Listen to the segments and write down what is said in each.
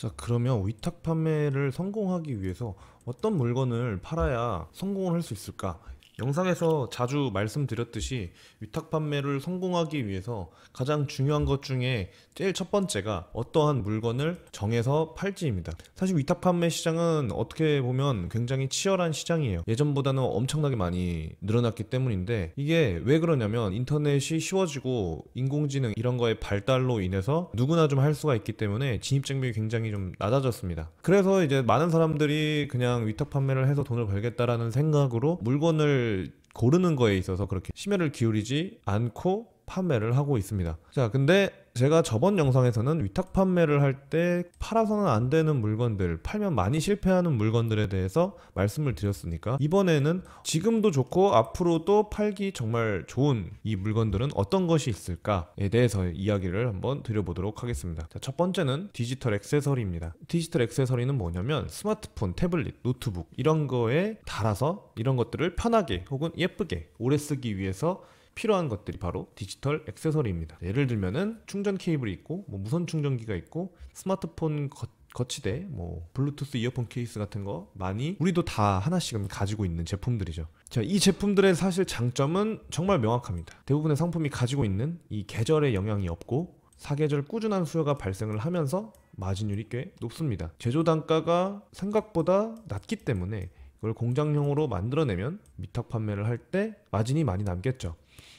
자, 그러면 위탁 판매를 성공하기 위해서 어떤 물건을 팔아야 성공을 할 수 있을까? 영상에서 자주 말씀드렸듯이 위탁 판매를 성공하기 위해서 가장 중요한 것 중에 제일 첫 번째가 어떠한 물건을 정해서 팔지입니다. 사실 위탁 판매 시장은 어떻게 보면 굉장히 치열한 시장이에요. 예전보다는 엄청나게 많이 늘어났기 때문인데, 이게 왜 그러냐면 인터넷이 쉬워지고 인공지능 이런 거의 발달로 인해서 누구나 좀 할 수가 있기 때문에 진입장벽이 굉장히 좀 낮아졌습니다. 그래서 이제 많은 사람들이 그냥 위탁 판매를 해서 돈을 벌겠다라는 생각으로 물건을 고르는 거에 있어서 그렇게 심혈을 기울이지 않고 판매를 하고 있습니다. 자, 근데 제가 저번 영상에서는 위탁 판매를 할 때 팔아서는 안 되는 물건들, 팔면 많이 실패하는 물건들에 대해서 말씀을 드렸으니까, 이번에는 지금도 좋고 앞으로도 팔기 정말 좋은 이 물건들은 어떤 것이 있을까에 대해서 이야기를 한번 드려보도록 하겠습니다. 자, 첫 번째는 디지털 액세서리입니다. 디지털 액세서리는 뭐냐면 스마트폰, 태블릿, 노트북 이런 거에 달아서 이런 것들을 편하게 혹은 예쁘게 오래 쓰기 위해서 필요한 것들이 바로 디지털 액세서리입니다. 예를 들면은 충전 케이블이 있고, 무선 충전기가 있고, 스마트폰 거치대, 블루투스 이어폰 케이스 같은 거 많이 우리도 다 하나씩은 가지고 있는 제품들이죠. 자, 이 제품들의 사실 장점은 정말 명확합니다. 대부분의 상품이 가지고 있는 이 계절의 영향이 없고 사계절 꾸준한 수요가 발생을 하면서 마진율이 꽤 높습니다. 제조 단가가 생각보다 낮기 때문에 이걸 공장용으로 만들어내면 위탁 판매를 할 때 마진이 많이 남겠죠.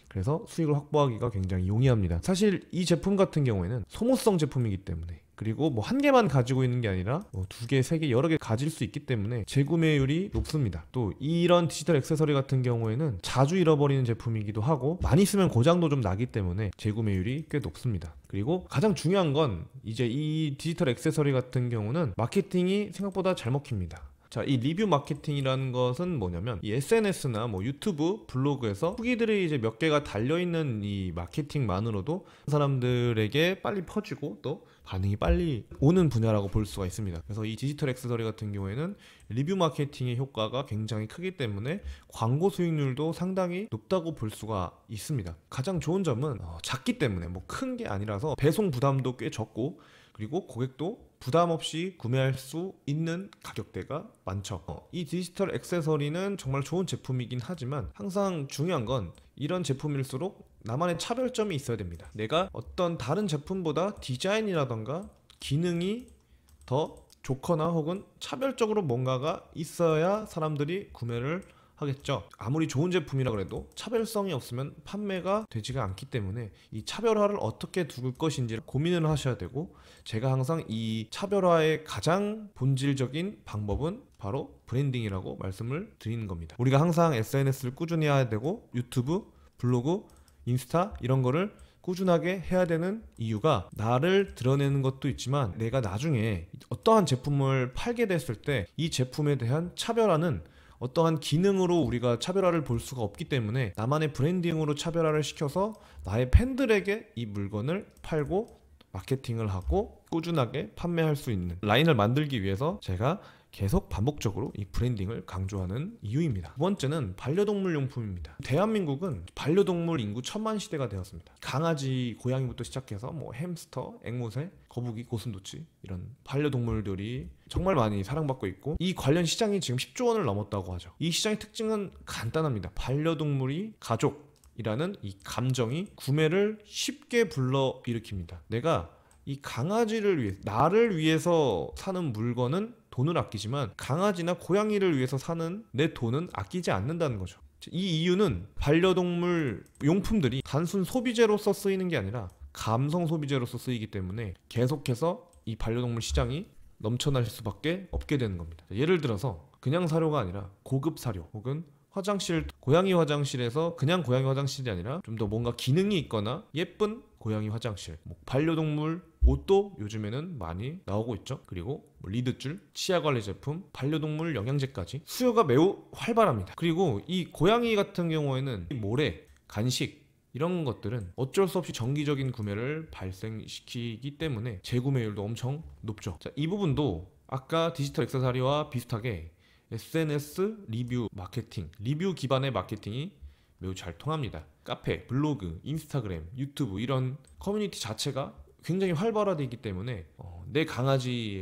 그래서 수익을 확보하기가 굉장히 용이합니다. 사실 이 제품 같은 경우에는 소모성 제품이기 때문에, 그리고 한 개만 가지고 있는 게 아니라 두 개, 세 개, 여러 개 가질 수 있기 때문에 재구매율이 높습니다. 또 이런 디지털 액세서리 같은 경우에는 자주 잃어버리는 제품이기도 하고 많이 쓰면 고장도 좀 나기 때문에 재구매율이 꽤 높습니다. 그리고 가장 중요한 건 이제 이 디지털 액세서리 같은 경우는 마케팅이 생각보다 잘 먹힙니다. 자, 이 리뷰 마케팅이라는 것은 뭐냐면 이 SNS나 유튜브, 블로그에서 후기들이 이제 몇 개가 달려있는 이 마케팅만으로도 사람들에게 빨리 퍼지고 또 반응이 빨리 오는 분야라고 볼 수가 있습니다. 그래서 이 디지털 액세서리 같은 경우에는 리뷰 마케팅의 효과가 굉장히 크기 때문에 광고 수익률도 상당히 높다고 볼 수가 있습니다. 가장 좋은 점은 작기 때문에 큰 게 아니라서 배송 부담도 꽤 적고, 그리고 고객도 부담 없이 구매할 수 있는 가격대가 많죠. 이 디지털 액세서리는 정말 좋은 제품이긴 하지만 항상 중요한 건 이런 제품일수록 나만의 차별점이 있어야 됩니다. 내가 어떤 다른 제품보다 디자인이라던가 기능이 더 좋거나 혹은 차별적으로 뭔가가 있어야 사람들이 구매를 하겠죠. 아무리 좋은 제품이라 그래도 차별성이 없으면 판매가 되지가 않기 때문에 이 차별화를 어떻게 둘 것인지 고민을 하셔야 되고, 제가 항상 이 차별화의 가장 본질적인 방법은 바로 브랜딩이라고 말씀을 드리는 겁니다. 우리가 항상 SNS를 꾸준히 해야 되고 유튜브, 블로그, 인스타 이런 거를 꾸준하게 해야 되는 이유가 나를 드러내는 것도 있지만, 내가 나중에 어떠한 제품을 팔게 됐을 때 이 제품에 대한 차별화는 어떠한 기능으로 우리가 차별화를 볼 수가 없기 때문에 나만의 브랜딩으로 차별화를 시켜서 나의 팬들에게 이 물건을 팔고 마케팅을 하고 꾸준하게 판매할 수 있는 라인을 만들기 위해서 제가 계속 반복적으로 이 브랜딩을 강조하는 이유입니다. 두 번째는 반려동물 용품입니다. 대한민국은 반려동물 인구 1000만 시대가 되었습니다. 강아지, 고양이부터 시작해서 햄스터, 앵무새, 거북이, 고슴도치 이런 반려동물들이 정말 많이 사랑받고 있고, 이 관련 시장이 지금 10조 원을 넘었다고 하죠. 이 시장의 특징은 간단합니다. 반려동물이 가족이라는 이 감정이 구매를 쉽게 불러일으킵니다. 내가 이 강아지를 위해, 나를 위해서 사는 물건은 돈을 아끼지만 강아지나 고양이를 위해서 사는 내 돈은 아끼지 않는다는 거죠. 이 이유는 반려동물 용품들이 단순 소비재로서 쓰이는 게 아니라 감성 소비재로서 쓰이기 때문에 계속해서 이 반려동물 시장이 넘쳐날 수밖에 없게 되는 겁니다. 예를 들어서 그냥 사료가 아니라 고급 사료, 혹은 화장실, 고양이 화장실에서 그냥 고양이 화장실이 아니라 좀 더 뭔가 기능이 있거나 예쁜 고양이 화장실, 반려동물 옷도 요즘에는 많이 나오고 있죠. 그리고 리드줄, 치아관리 제품, 반려동물 영양제까지 수요가 매우 활발합니다. 그리고 이 고양이 같은 경우에는 모래, 간식 이런 것들은 어쩔 수 없이 정기적인 구매를 발생시키기 때문에 재구매율도 엄청 높죠. 자, 이 부분도 아까 디지털 액세서리와 비슷하게 SNS 리뷰 마케팅, 리뷰 기반의 마케팅이 매우 잘 통합니다. 카페, 블로그, 인스타그램, 유튜브 이런 커뮤니티 자체가 굉장히 활발화되어 있기 때문에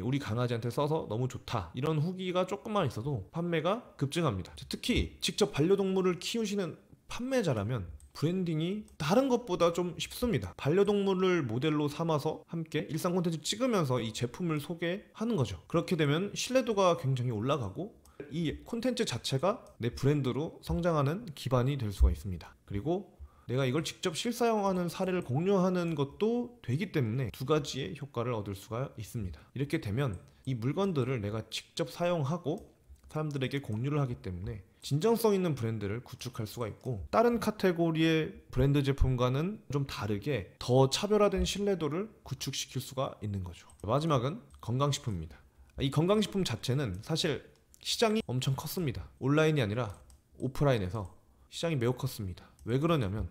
우리 강아지한테 써서 너무 좋다 이런 후기가 조금만 있어도 판매가 급증합니다. 특히 직접 반려동물을 키우시는 판매자라면 브랜딩이 다른 것보다 좀 쉽습니다. 반려동물을 모델로 삼아서 함께 일상 콘텐츠 찍으면서 이 제품을 소개하는 거죠. 그렇게 되면 신뢰도가 굉장히 올라가고 이 콘텐츠 자체가 내 브랜드로 성장하는 기반이 될 수가 있습니다. 그리고 내가 이걸 직접 실사용하는 사례를 공유하는 것도 되기 때문에 두 가지의 효과를 얻을 수가 있습니다. 이렇게 되면 이 물건들을 내가 직접 사용하고 사람들에게 공유를 하기 때문에 진정성 있는 브랜드를 구축할 수가 있고, 다른 카테고리의 브랜드 제품과는 좀 다르게 더 차별화된 신뢰도를 구축시킬 수가 있는 거죠. 마지막은 건강식품입니다. 이 건강식품 자체는 사실 시장이 엄청 컸습니다. 온라인이 아니라 오프라인에서 시장이 매우 컸습니다. 왜 그러냐면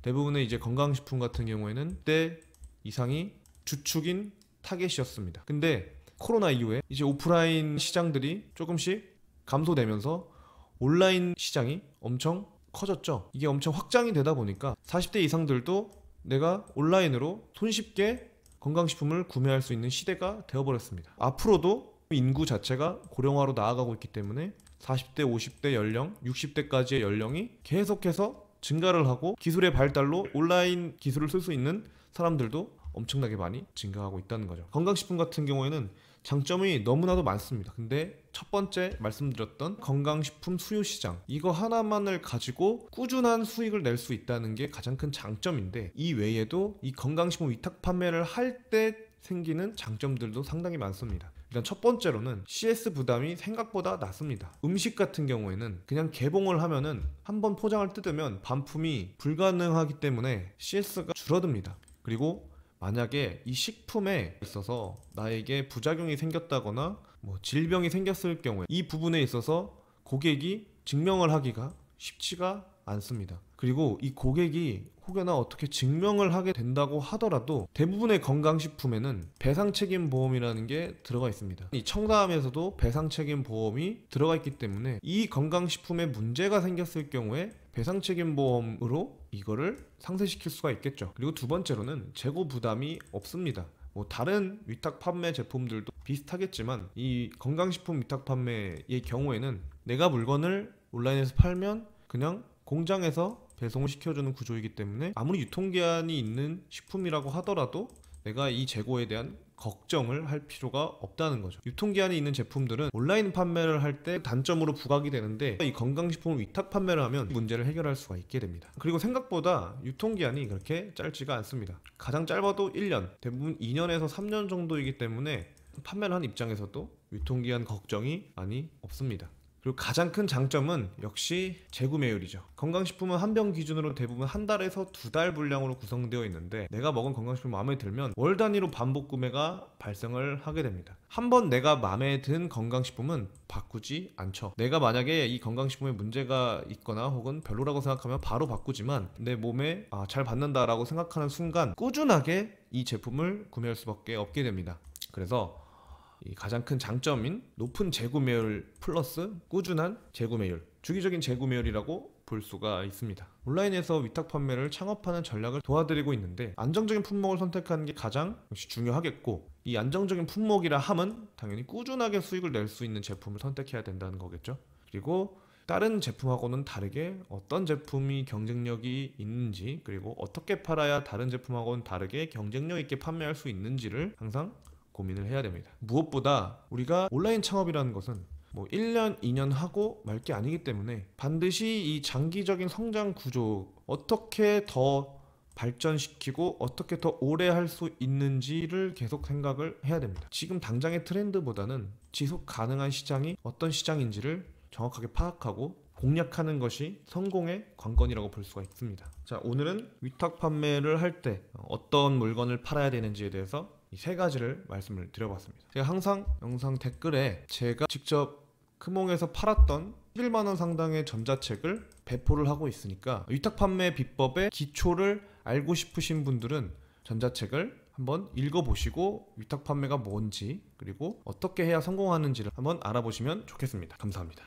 대부분의 이제 건강식품 같은 경우에는 때 이상이 주축인 타겟이었습니다. 근데 코로나 이후에 이제 오프라인 시장들이 조금씩 감소되면서 온라인 시장이 엄청 커졌죠. 이게 엄청 확장이 되다 보니까 40대 이상들도 내가 온라인으로 손쉽게 건강식품을 구매할 수 있는 시대가 되어버렸습니다. 앞으로도 인구 자체가 고령화로 나아가고 있기 때문에 40대, 50대 연령, 60대까지의 연령이 계속해서 증가를 하고, 기술의 발달로 온라인 기술을 쓸 수 있는 사람들도 엄청나게 많이 증가하고 있다는 거죠. 건강식품 같은 경우에는 장점이 너무나도 많습니다. 근데 첫 번째 말씀드렸던 건강식품 수요 시장, 이거 하나만을 가지고 꾸준한 수익을 낼 수 있다는 게 가장 큰 장점인데, 이 외에도 이 건강식품 위탁 판매를 할 때 생기는 장점들도 상당히 많습니다. 일단 첫 번째로는 CS 부담이 생각보다 낮습니다. 음식 같은 경우에는 그냥 개봉을 하면은 한번 포장을 뜯으면 반품이 불가능하기 때문에 CS가 줄어듭니다. 그리고 만약에 이 식품에 있어서 나에게 부작용이 생겼다거나 질병이 생겼을 경우에 이 부분에 있어서 고객이 증명을 하기가 쉽지가 않습니다. 그리고 이 고객이 혹여나 어떻게 증명을 하게 된다고 하더라도 대부분의 건강식품에는 배상책임보험이라는 게 들어가 있습니다. 이 청담에서도 배상책임보험이 들어가 있기 때문에 이 건강식품에 문제가 생겼을 경우에 배상책임보험으로 이거를 상쇄시킬 수가 있겠죠. 그리고 두 번째로는 재고 부담이 없습니다. 다른 위탁 판매 제품들도 비슷하겠지만 이 건강식품 위탁 판매의 경우에는 내가 물건을 온라인에서 팔면 그냥 공장에서 배송을 시켜주는 구조이기 때문에 아무리 유통기한이 있는 식품이라고 하더라도 내가 이 재고에 대한 걱정을 할 필요가 없다는 거죠. 유통기한이 있는 제품들은 온라인 판매를 할 때 단점으로 부각이 되는데, 이 건강식품을 위탁 판매를 하면 문제를 해결할 수가 있게 됩니다. 그리고 생각보다 유통기한이 그렇게 짧지가 않습니다. 가장 짧아도 1년, 대부분 2년에서 3년 정도이기 때문에 판매를 한 입장에서도 유통기한 걱정이 많이 없습니다. 그리고 가장 큰 장점은 역시 재구매율이죠. 건강식품은 한 병 기준으로 대부분 한 달에서 두 달 분량으로 구성되어 있는데, 내가 먹은 건강식품 마음에 들면 월 단위로 반복 구매가 발생을 하게 됩니다. 한번 내가 마음에 든 건강식품은 바꾸지 않죠. 내가 만약에 이 건강식품에 문제가 있거나 혹은 별로라고 생각하면 바로 바꾸지만, 내 몸에 잘 받는다라고 생각하는 순간 꾸준하게 이 제품을 구매할 수밖에 없게 됩니다. 그래서 이 가장 큰 장점인 높은 재구매율 플러스 꾸준한 재구매율, 주기적인 재구매율이라고 볼 수가 있습니다. 온라인에서 위탁 판매를 창업하는 전략을 도와드리고 있는데, 안정적인 품목을 선택하는 게 가장 역시 중요하겠고, 이 안정적인 품목이라 함은 당연히 꾸준하게 수익을 낼 수 있는 제품을 선택해야 된다는 거겠죠. 그리고 다른 제품하고는 다르게 어떤 제품이 경쟁력이 있는지, 그리고 어떻게 팔아야 다른 제품하고는 다르게 경쟁력 있게 판매할 수 있는지를 항상 고민을 해야 됩니다. 무엇보다 우리가 온라인 창업이라는 것은 1년, 2년 하고 말 게 아니기 때문에 반드시 이 장기적인 성장 구조, 어떻게 더 발전시키고 어떻게 더 오래 할 수 있는지를 계속 생각을 해야 됩니다. 지금 당장의 트렌드보다는 지속 가능한 시장이 어떤 시장인지를 정확하게 파악하고 공략하는 것이 성공의 관건이라고 볼 수가 있습니다. 자, 오늘은 위탁 판매를 할 때 어떤 물건을 팔아야 되는지에 대해서 이 세 가지를 말씀을 드려봤습니다. 제가 항상 영상 댓글에 제가 직접 크몽에서 팔았던 11만원 상당의 전자책을 배포를 하고 있으니까, 위탁 판매 비법의 기초를 알고 싶으신 분들은 전자책을 한번 읽어보시고 위탁 판매가 뭔지, 그리고 어떻게 해야 성공하는지를 한번 알아보시면 좋겠습니다. 감사합니다.